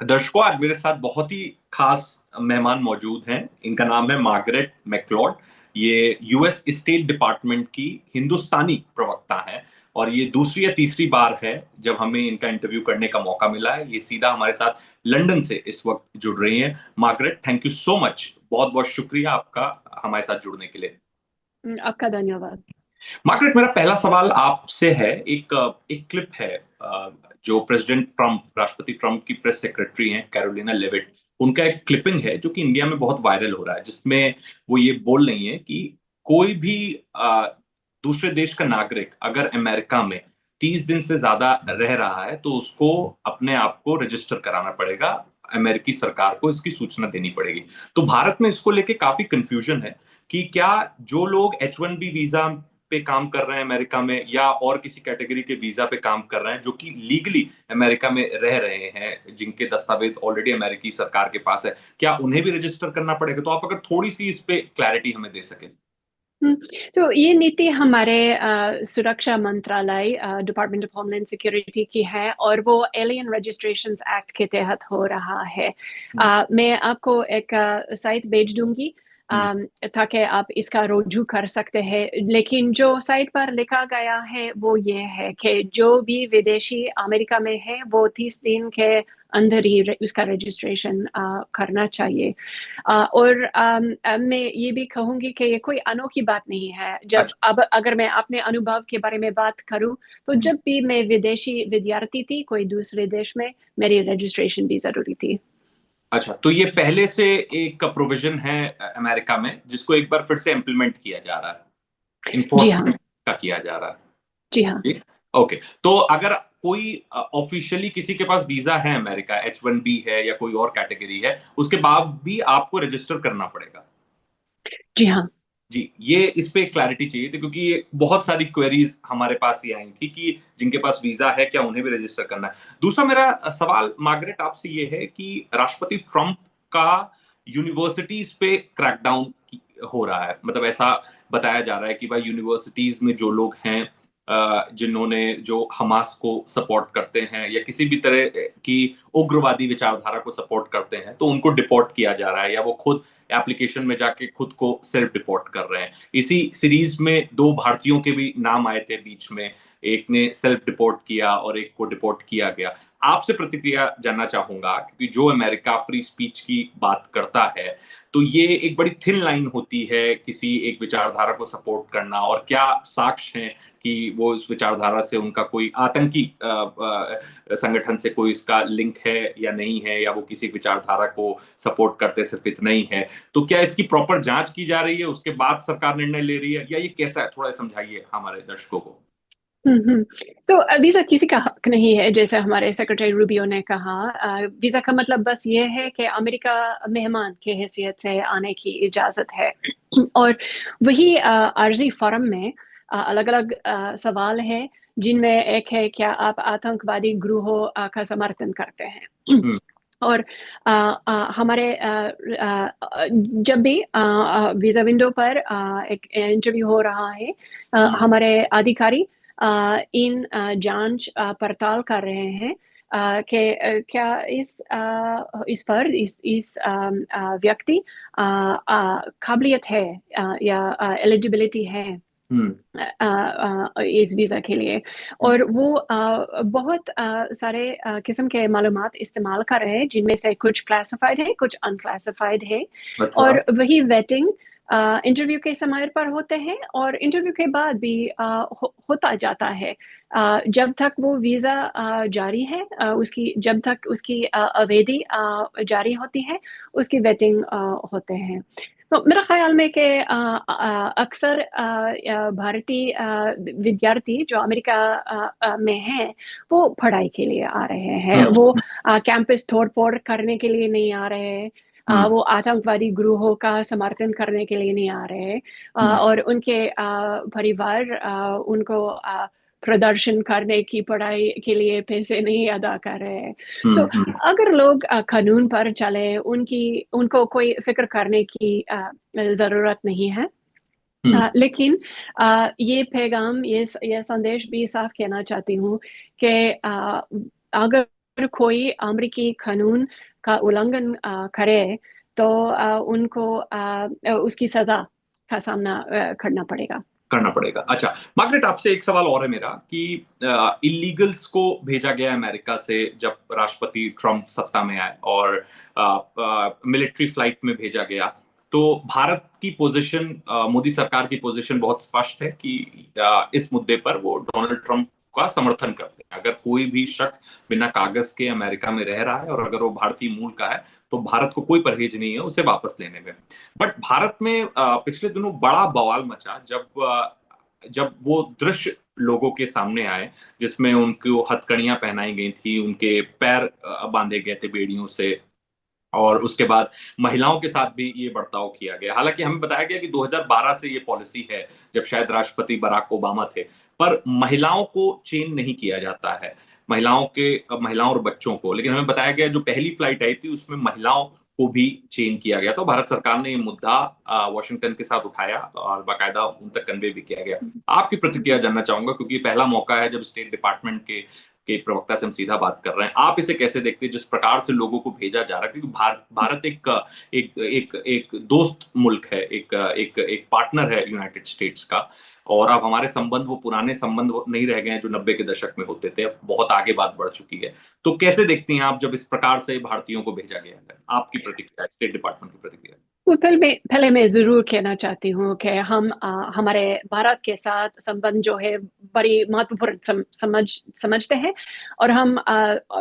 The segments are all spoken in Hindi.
दर्शकों, आज मेरे साथ बहुत ही खास मेहमान मौजूद हैं। इनका नाम है मार्गरेट मैक्लॉड। ये यूएस स्टेट डिपार्टमेंट की हिंदुस्तानी प्रवक्ता हैं और ये दूसरी या तीसरी बार है जब हमें इनका इंटरव्यू करने का मौका मिला है। ये सीधा हमारे साथ लंदन से इस वक्त जुड़ रही हैं। Margaret, thank you so much, बहुत बहुत शुक्रिया आपका हमारे साथ जुड़ने के लिए। आपका धन्यवाद। मार्गरेट, मेरा पहला सवाल आपसे है। एक एक क्लिप है, जो प्रेसिडेंट ट्रम्प, राष्ट्रपति ट्रम्प की प्रेस सेक्रेटरी हैं कैरोलिना लेविट, उनका एक क्लिपिंग है जो कि इंडिया में बहुत वायरल हो रहा है, जिसमें वो ये बोल रही हैं कि कोई भी दूसरे देश का नागरिक अगर अमेरिका में 30 दिन से ज्यादा रह रहा है तो उसको अपने आप को रजिस्टर कराना पड़ेगा। अमेरिकी सरकार को इसकी सूचना देनी पड़ेगी। तो भारत में इसको लेके काफी कंफ्यूजन है कि क्या जो लोग H1B वीजा पे काम कर रहे हैं अमेरिका में, या और किसी कैटेगरी के वीजा पे काम कर रहे हैं जो कि लीगली अमेरिका में रह रहे हैं, जिनके दस्तावेज ऑलरेडी अमेरिकी सरकार के पास है, क्या उन्हें भी रजिस्टर करना पड़ेगा? तो आप अगर थोड़ी सी इस पे क्लैरिटी हमें दे सके। हम्म, तो ये नीति हमारे सुरक्षा मंत्रालय, डिपार्टमेंट ऑफ होमलैंड सिक्योरिटी की है, और वो एलियन रजिस्ट्रेशन एक्ट के तहत हो रहा है। हम्म। मैं आपको एक साइट भेज दूंगी, हम्म। ताकि आप इसका रुजू कर सकते हैं। लेकिन जो साइट पर लिखा गया है वो ये है कि जो भी विदेशी अमेरिका में है वो 30 दिन के अंदर ही उसका रजिस्ट्रेशन करना चाहिए। और मैं ये भी कहूंगी कि ये कोई अनोखी बात नहीं है। जब अच्छा। अब अगर मैं अपने अनुभव के बारे में बात करूं, तो हम्म। जब भी मैं विदेशी विद्यार्थी थी कोई दूसरे देश में, मेरी रजिस्ट्रेशन भी जरूरी थी। अच्छा, तो ये पहले से एक प्रोविजन है अमेरिका में, जिसको एक बार फिर से इम्प्लीमेंट किया जा रहा है, जी हाँ। इन्फोर्समेंट का किया जा रहा है। जी हाँ। जी। ओके, तो अगर कोई ऑफिशियली किसी के पास वीजा है अमेरिका, H1B है या कोई और कैटेगरी है, उसके बाद भी आपको रजिस्टर करना पड़ेगा? जी हाँ। जी, ये इस पे क्लैरिटी चाहिए थी, क्योंकि ये बहुत सारी क्वेरीज हमारे पास ये आई थी कि जिनके पास वीजा है क्या उन्हें भी रजिस्टर करना है। दूसरा मेरा सवाल मार्गरेट आपसे ये है कि राष्ट्रपति ट्रंप का यूनिवर्सिटीज पे क्रैकडाउन हो रहा है। मतलब ऐसा बताया जा रहा है कि भाई यूनिवर्सिटीज में जो लोग हैं, जिन्होंने जो हमास को सपोर्ट करते हैं या किसी भी तरह की उग्रवादी विचारधारा को सपोर्ट करते हैं, तो उनको डिपोर्ट किया जा रहा है, या वो खुद एप्लीकेशन में जाके खुद को सेल्फ डिपोर्ट कर रहे हैं। इसी सीरीज में दो भारतीयों के भी नाम आए थे बीच में, एक ने सेल्फ डिपोर्ट किया और एक को डिपोर्ट किया गया। आपसे प्रतिक्रिया जानना चाहूंगा, क्योंकि जो अमेरिका फ्री स्पीच की बात करता है, तो ये एक बड़ी थिन लाइन होती है किसी एक विचारधारा को सपोर्ट करना, और क्या साक्ष्य हैं कि वो इस विचारधारा से उनका कोई आतंकी संगठन से कोई इसका लिंक है या नहीं है, या वो किसी विचारधारा को सपोर्ट करते सिर्फ इतना ही है। तो क्या इसकी प्रॉपर जांच की जा रही है, उसके बाद सरकार निर्णय ले रही है, या ये कैसा है? थोड़ा समझाइए हमारे दर्शकों को। हम्म। तो वीजा किसी का हक नहीं है, जैसे हमारे सेक्रेटरी रूबियो ने कहा। वीजा का मतलब बस ये है कि अमेरिका मेहमान के हैसियत से आने की इजाजत है। और वही अर्जी फॉर्म में अलग अलग सवाल हैं, जिनमें एक है, क्या आप आतंकवादी ग्रुपों का समर्थन करते हैं? हम्म। और हमारे जब भी वीजा विंडो पर एक इंटरव्यू हो रहा है, हम्म। हमारे अधिकारी इन जांच पड़ताल कर रहे हैं कि क्या इस पर इस व्यक्ति काबिलियत है, या एलिजिबिलिटी है हम्म। इस वीज़ा के लिए। हम्म। और वो बहुत सारे किस्म के मालूमात इस्तेमाल कर रहे हैं, जिनमें से कुछ क्लासिफाइड है, कुछ अनक्लासिफाइड है। अच्छा। और वही वेटिंग इंटरव्यू के समय पर होते हैं, और इंटरव्यू के बाद भी होता जाता है। जब तक वो वीज़ा जारी है, उसकी जब तक उसकी अवधि जारी होती है, उसकी वेटिंग होते हैं। तो मेरा ख्याल में कि अक्सर भारतीय विद्यार्थी जो अमेरिका में हैं, वो पढ़ाई के लिए आ रहे हैं। हम्म। वो कैंपस तोड़ फोड़ करने के लिए नहीं आ रहे हैं। हम्म। वो आतंकवादी ग्रुपों का समर्थन करने के लिए नहीं आ रहे हैं। हम्म। और उनके परिवार उनको प्रदर्शन करने की पढ़ाई के लिए पैसे नहीं अदा कर रहे हैं। हम्म। सो अगर लोग कानून पर चले, उनकी उनको कोई फिक्र करने की जरूरत नहीं है। हम्म। लेकिन ये पैगाम, ये संदेश भी साफ कहना चाहती हूँ कि अगर कोई अमेरिकी कानून का उल्लंघन करे तो उनको उसकी सजा का सामना करना पड़ेगा। अच्छा, मार्गरेट, आपसे एक सवाल और है मेरा कि इलीगल्स को भेजा गया अमेरिका से जब राष्ट्रपति ट्रंप सत्ता में आए, और मिलिट्री फ्लाइट में भेजा गया, तो भारत की पोजीशन, मोदी सरकार की पोजीशन बहुत स्पष्ट है कि इस मुद्दे पर वो डोनाल्ड ट्रंप का समर्थन करते हैं। अगर कोई भी शख्स बिना कागज के अमेरिका में रह रहा है और अगर वो भारतीय मूल का है, तो भारत को कोई परहेज नहीं है उसे वापस लेने में। बट भारत में पिछले दिनों बड़ा बवाल मचा जब वो दृश्य लोगों के सामने आए जिसमें उनको हथकड़ियां पहनाई गई थी, उनके पैर बांधे गए थे बेड़ियों से, और उसके बाद महिलाओं के साथ भी ये बर्ताव किया गया। हालांकि हमें बताया गया कि 2012 से ये पॉलिसी है, जब शायद राष्ट्रपति बराक ओबामा थे, पर महिलाओं को चेन नहीं किया जाता है, महिलाओं और बच्चों को। लेकिन हमें बताया गया जो पहली फ्लाइट आई थी उसमें महिलाओं को भी चेन किया गया। तो भारत सरकार ने ये मुद्दा वॉशिंगटन के साथ उठाया और बाकायदा उन तक कन्वे भी किया गया। आपकी प्रतिक्रिया जानना चाहूंगा, क्योंकि पहला मौका है जब स्टेट डिपार्टमेंट के प्रवक्ता से हम सीधा बात कर रहे हैं। आप इसे कैसे देखते हैं, जिस प्रकार से लोगों को भेजा जा रहा है? क्योंकि भारत एक एक एक एक दोस्त मुल्क है, एक एक एक पार्टनर है यूनाइटेड स्टेट्स का, और अब हमारे संबंध वो पुराने संबंध नहीं रह गए हैं जो 90 के दशक में होते थे। अब बहुत आगे बात बढ़ चुकी है। तो कैसे देखती हैं आप जब इस प्रकार से भारतीयों को भेजा गया है? आपकी प्रतिक्रिया, स्टेट डिपार्टमेंट की प्रतिक्रिया। तो पहले मैं ज़रूर कहना चाहती हूँ कि हम हमारे भारत के साथ संबंध जो है बड़ी महत्वपूर्ण समझते हैं, और हम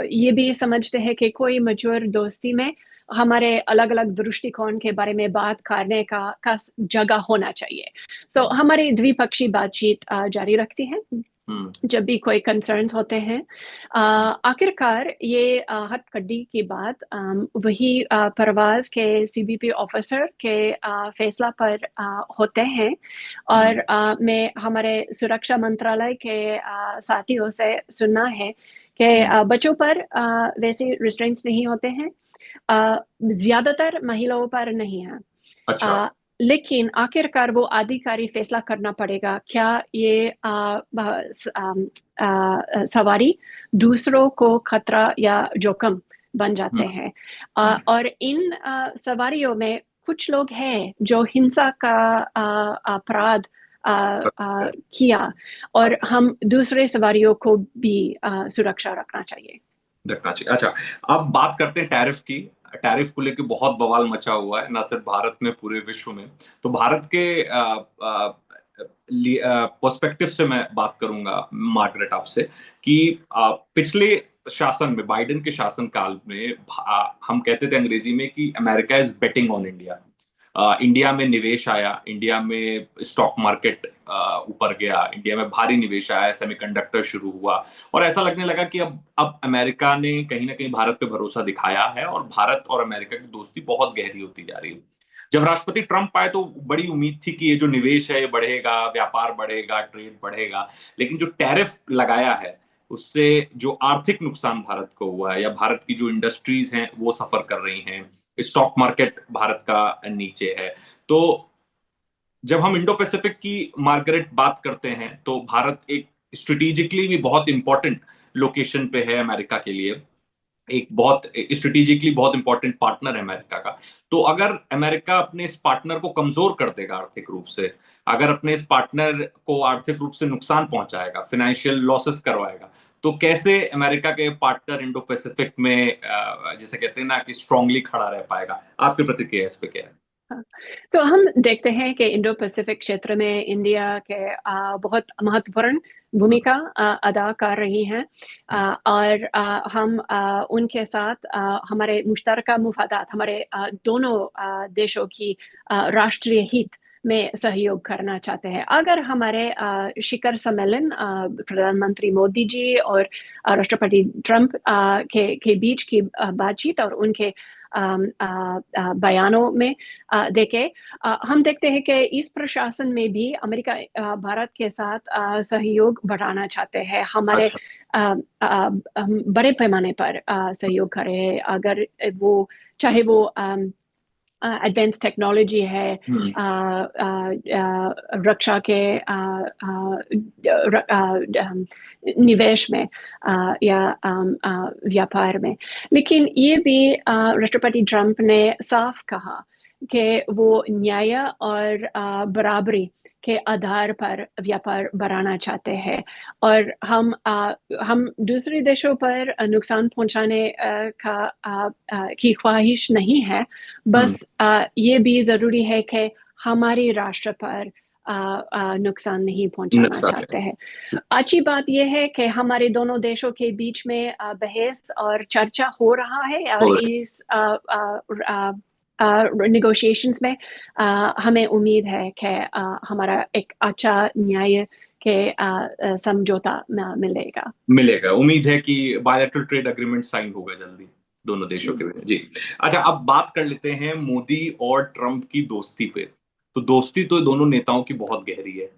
ये भी समझते हैं कि कोई मजबूर दोस्ती में हमारे अलग-अलग दृष्टिकोण के बारे में बात करने का जगह होना चाहिए। सो हमारी द्विपक्षीय बातचीत जारी रखती है जब भी कोई कंसर्न्स होते हैं। आखिरकार ये हथकड्डी की बात वही परवाज़ के सीबीपी ऑफिसर के फैसला पर होते हैं, और मैं हमारे सुरक्षा मंत्रालय के साथियों से सुना है कि बच्चों पर वैसे रिस्ट्रेंट्स नहीं होते हैं, ज़्यादातर महिलाओं पर नहीं है। अच्छा। लेकिन आखिरकार वो आधिकारिक फैसला करना पड़ेगा, क्या ये सवारी दूसरों को खतरा या जोखिम बन जाते हैं। और इन सवारियों में कुछ लोग हैं जो हिंसा का अपराध किया, और हम दूसरे सवारियों को भी सुरक्षा रखना चाहिए। अच्छा, अब बात करते हैं टैरिफ की। टैरिफ को लेके बहुत बवाल मचा हुआ है, ना सिर्फ भारत में, पूरे विश्व में। तो भारत के पर्सपेक्टिव से मैं बात करूंगा मार्गरेट आपसे कि पिछले शासन में, बाइडेन के शासन काल में, हम कहते थे अंग्रेजी में कि America is betting on India. India में निवेश आया, इंडिया में स्टॉक मार्केट ऊपर गया, इंडिया में भारी निवेश आया, सेमीकंडक्टर शुरू हुआ, और ऐसा लगने लगा कि अब अमेरिका ने कहीं ना कहीं भारत पे भरोसा दिखाया है और भारत और अमेरिका की दोस्ती बहुत गहरी होती जा रही है। जब राष्ट्रपति ट्रंप आए तो बड़ी उम्मीद थी कि ये जो निवेश है ये बढ़ेगा, व्यापार बढ़ेगा, ट्रेड बढ़ेगा। लेकिन जो टैरिफ लगाया है उससे जो आर्थिक नुकसान भारत को हुआ है, या भारत की जो इंडस्ट्रीज हैं वो सफर कर रही हैं, स्टॉक मार्केट भारत का नीचे है। तो जब हम इंडो पैसिफिक की मार्गरेट बात करते हैं तो भारत एक स्ट्रेटेजिकली भी बहुत इंपॉर्टेंट लोकेशन पे है अमेरिका के लिए, एक बहुत स्ट्रेटेजिकली बहुत इंपॉर्टेंट पार्टनर है अमेरिका का। तो अगर अमेरिका अपने इस पार्टनर को कमजोर कर देगा आर्थिक रूप से, अगर अपने इस पार्टनर को आर्थिक रूप से नुकसान पहुंचाएगा, फाइनेंशियल लॉसेस करवाएगा, तो कैसे अमेरिका के पार्टनर इंडो पैसिफिक में जिसे कहते हैं ना कि स्ट्रांगली खड़ा रह पाएगा? आपकी प्रतिक्रिया इस पे क्या है? तो हम देखते हैं कि इंडो पैसिफिक क्षेत्र में इंडिया के बहुत महत्वपूर्ण भूमिका अदा कर रही हैं, और हम उनके साथ हमारे मुश्तरका मुफादात, हमारे दोनों देशों की राष्ट्रीय हित में सहयोग करना चाहते हैं। अगर हमारे शिखर सम्मेलन प्रधानमंत्री मोदी जी और राष्ट्रपति ट्रंप के बीच की बातचीत और उनके बयानों में देखे, हम देखते हैं कि इस प्रशासन में भी अमेरिका भारत के साथ सहयोग बढ़ाना चाहते हैं। हमारे अच्छा। हम बड़े पैमाने पर सहयोग करें, अगर वो चाहे वो एडवांस टेक्नोलॉजी है, रक्षा के निवेश में या व्यापार में। लेकिन ये भी राष्ट्रपति ट्रंप ने साफ कहा कि वो न्याय और बराबरी के आधार पर व्यापार बढ़ाना चाहते हैं, और हम दूसरे देशों पर नुकसान पहुंचाने की ख्वाहिश नहीं है। बस ये भी जरूरी है कि हमारे राष्ट्र पर नुकसान नहीं पहुंचाना चाहते हैं। अच्छी बात यह है कि हमारे दोनों देशों के बीच में बहस और चर्चा हो रहा है, और इस नेगोशिएशंस में हमें उम्मीद है कि हमारा एक अच्छा न्याय के समझौता मिलेगा। उम्मीद है कि बायलैटरल ट्रेड एग्रीमेंट साइन होगा जल्दी दोनों देशों के बीच। जी अच्छा, अब बात कर लेते हैं मोदी और ट्रंप की दोस्ती पे। तो दोस्ती तो दोनों नेताओं की बहुत गहरी है।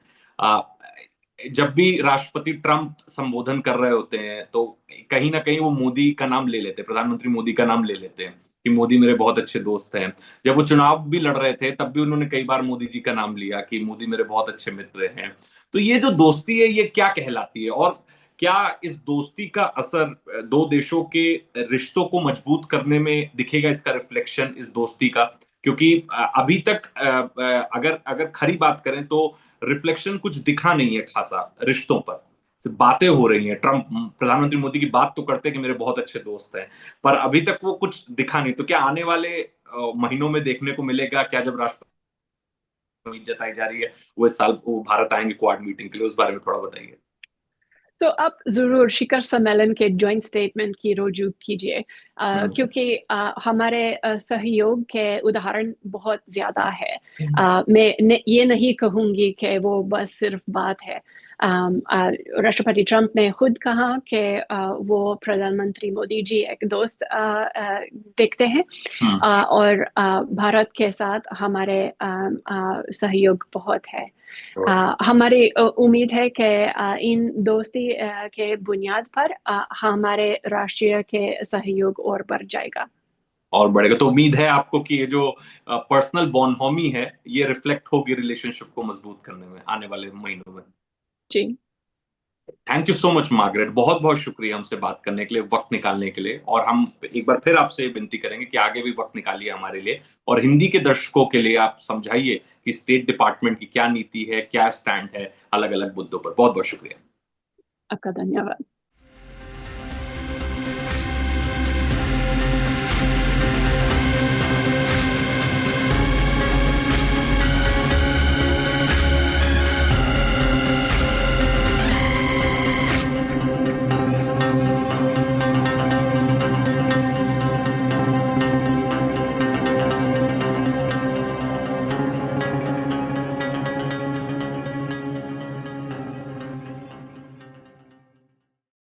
जब भी राष्ट्रपति ट्रंप संबोधन कर रहे होते हैं तो कहीं ना कहीं वो मोदी का नाम ले लेते हैं, प्रधानमंत्री मोदी का नाम ले लेते हैं कि मोदी मेरे बहुत अच्छे दोस्त हैं। जब वो चुनाव भी लड़ रहे थे तब भी उन्होंने कई बार मोदी जी का नाम लिया कि मोदी मेरे बहुत अच्छे मित्र हैं। तो ये जो दोस्ती है ये क्या कहलाती है, और क्या इस दोस्ती का असर दो देशों के रिश्तों को मजबूत करने में दिखेगा, इसका रिफ्लेक्शन इस दोस्ती का? क्योंकि अभी तक अगर अगर खरी बात करें तो रिफ्लेक्शन कुछ दिखा नहीं है खासा रिश्तों पर। बातें हो रही हैं, ट्रंप प्रधानमंत्री मोदी की बात तो करते हैं कि मेरे बहुत अच्छे दोस्त हैं, पर अभी तक वो कुछ दिखा नहीं। तो क्या आने वाले महीनों में देखने को मिलेगा? क्या जब राष्ट्रपति उम्मीद जताई जा रही है वो इस साल वो भारत आएंगे क्वाड मीटिंग के लिए, उस बारे में थोड़ा बताइए। तो आप जरूर शिखर सम्मेलन के जॉइंट स्टेटमेंट की रुजू कीजिए, क्योंकि हमारे सहयोग के उदाहरण बहुत ज्यादा है। मैं ये नहीं कहूंगी कि वो बस सिर्फ बात है। राष्ट्रपति ट्रंप ने खुद कहा कि वो प्रधानमंत्री मोदी जी एक दोस्त देखते हैं, और भारत के साथ हमारे सहयोग बहुत है। हमारी उम्मीद है कि इन दोस्ती के बुनियाद पर हमारे राष्ट्रीय के सहयोग और बढ़ जाएगा और बढ़ेगा। तो उम्मीद है आपको कि ये जो पर्सनल बॉनहोमी है ये रिफ्लेक्ट होगी रिलेशनशिप को मजबूत करने में आने वाले महीनों में। जी, thank you so much Margaret, बहुत बहुत शुक्रिया हमसे बात करने के लिए, वक्त निकालने के लिए। और हम एक बार फिर आपसे विनती करेंगे कि आगे भी वक्त निकालिए हमारे लिए, और हिंदी के दर्शकों के लिए आप समझाइए कि स्टेट डिपार्टमेंट की क्या नीति है, क्या स्टैंड है अलग अलग मुद्दों पर। बहुत बहुत शुक्रिया। आपका धन्यवाद।